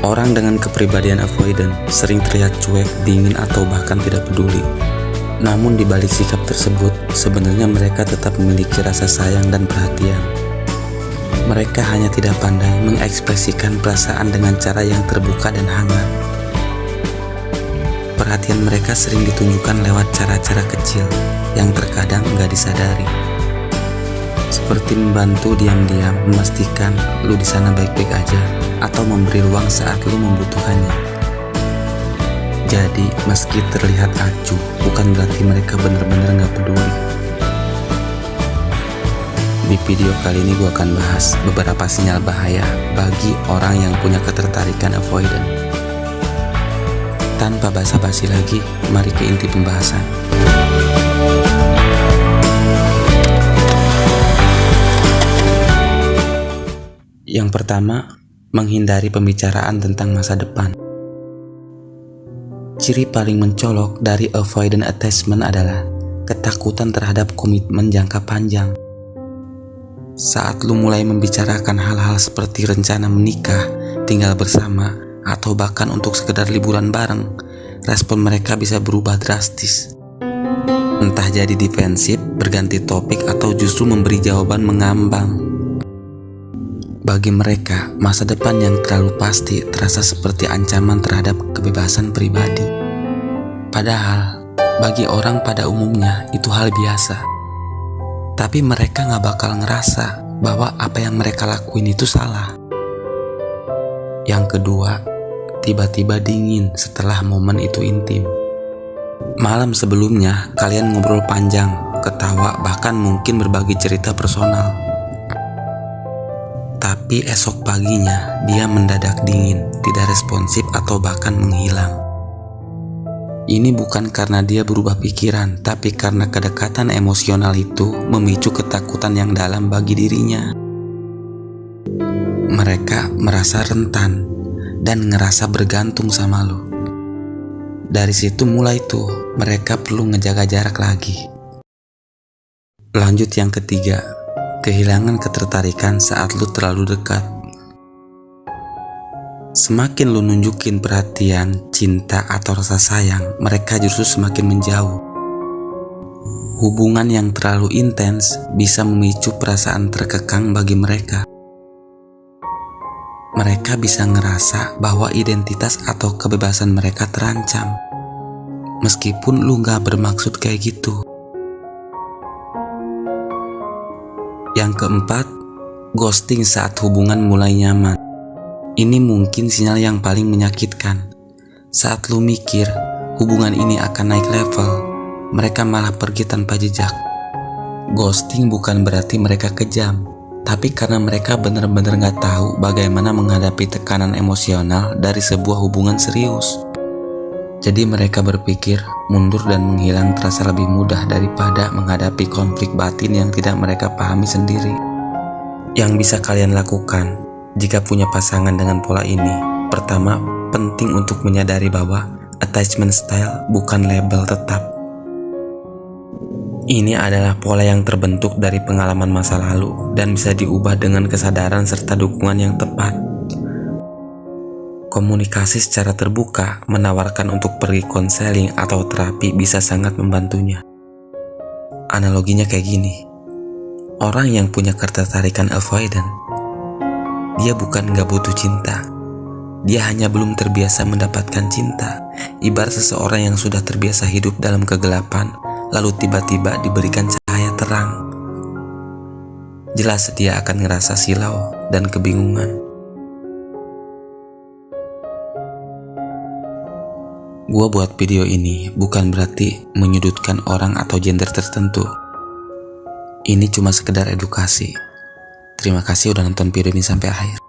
Orang dengan kepribadian avoidant sering terlihat cuek, dingin, atau bahkan tidak peduli. Namun di balik sikap tersebut, sebenarnya mereka tetap memiliki rasa sayang dan perhatian. Mereka hanya tidak pandai mengekspresikan perasaan dengan cara yang terbuka dan hangat. Perhatian mereka sering ditunjukkan lewat cara-cara kecil yang terkadang nggak disadari. Seperti membantu diam-diam memastikan lu di sana baik-baik aja, atau memberi ruang saat lu membutuhkannya. Jadi, meski terlihat acuh, bukan berarti mereka benar-benar nggak peduli. Di video kali ini gue akan bahas beberapa sinyal bahaya bagi orang yang punya ketertarikan avoidant. Tanpa basa-basi lagi, mari ke inti pembahasan. Yang pertama, menghindari pembicaraan tentang masa depan. Ciri paling mencolok dari avoidant attachment adalah ketakutan terhadap komitmen jangka panjang. Saat lu mulai membicarakan hal-hal seperti rencana menikah, tinggal bersama, atau bahkan untuk sekedar liburan bareng, respon mereka bisa berubah drastis. Entah jadi defensif, berganti topik, atau justru memberi jawaban mengambang. Bagi mereka, masa depan yang terlalu pasti terasa seperti ancaman terhadap kebebasan pribadi. Padahal, bagi orang pada umumnya itu hal biasa. Tapi mereka gak bakal ngerasa bahwa apa yang mereka lakuin itu salah. Yang kedua, tiba-tiba dingin setelah momen itu intim. Malam sebelumnya, kalian ngobrol panjang, ketawa, bahkan mungkin berbagi cerita personal. Tapi esok paginya dia mendadak dingin, tidak responsif, atau bahkan menghilang. Ini bukan karena dia berubah pikiran, tapi karena kedekatan emosional itu memicu ketakutan yang dalam bagi dirinya. Mereka merasa rentan dan ngerasa bergantung sama lo. Dari situ mulai tuh mereka perlu ngejaga jarak lagi. Lanjut yang ketiga, kehilangan ketertarikan saat lu terlalu dekat. Semakin lu nunjukin perhatian, cinta, atau rasa sayang, mereka justru semakin menjauh. Hubungan yang terlalu intens bisa memicu perasaan terkekang bagi mereka. Mereka bisa ngerasa bahwa identitas atau kebebasan mereka terancam, meskipun lu gak bermaksud kayak gitu. Yang keempat, ghosting saat hubungan mulai nyaman. Ini mungkin sinyal yang paling menyakitkan. Saat lu mikir hubungan ini akan naik level, mereka malah pergi tanpa jejak. Ghosting bukan berarti mereka kejam, tapi karena mereka benar-benar gak tahu bagaimana menghadapi tekanan emosional dari sebuah hubungan serius. Jadi mereka berpikir mundur dan menghilang terasa lebih mudah daripada menghadapi konflik batin yang tidak mereka pahami sendiri. Yang bisa kalian lakukan jika punya pasangan dengan pola ini, pertama, penting untuk menyadari bahwa attachment style bukan label tetap. Ini adalah pola yang terbentuk dari pengalaman masa lalu dan bisa diubah dengan kesadaran serta dukungan yang tepat. Komunikasi secara terbuka, menawarkan untuk pergi konseling atau terapi bisa sangat membantunya. Analoginya kayak gini, orang yang punya ketertarikan avoidant, dia bukan gak butuh cinta, dia hanya belum terbiasa mendapatkan cinta. Ibarat seseorang yang sudah terbiasa hidup dalam kegelapan, lalu tiba-tiba diberikan cahaya terang. Jelas dia akan ngerasa silau dan kebingungan. Gua buat video ini bukan berarti menyudutkan orang atau gender tertentu. Ini cuma sekedar edukasi. Terima kasih udah nonton video ini sampai akhir.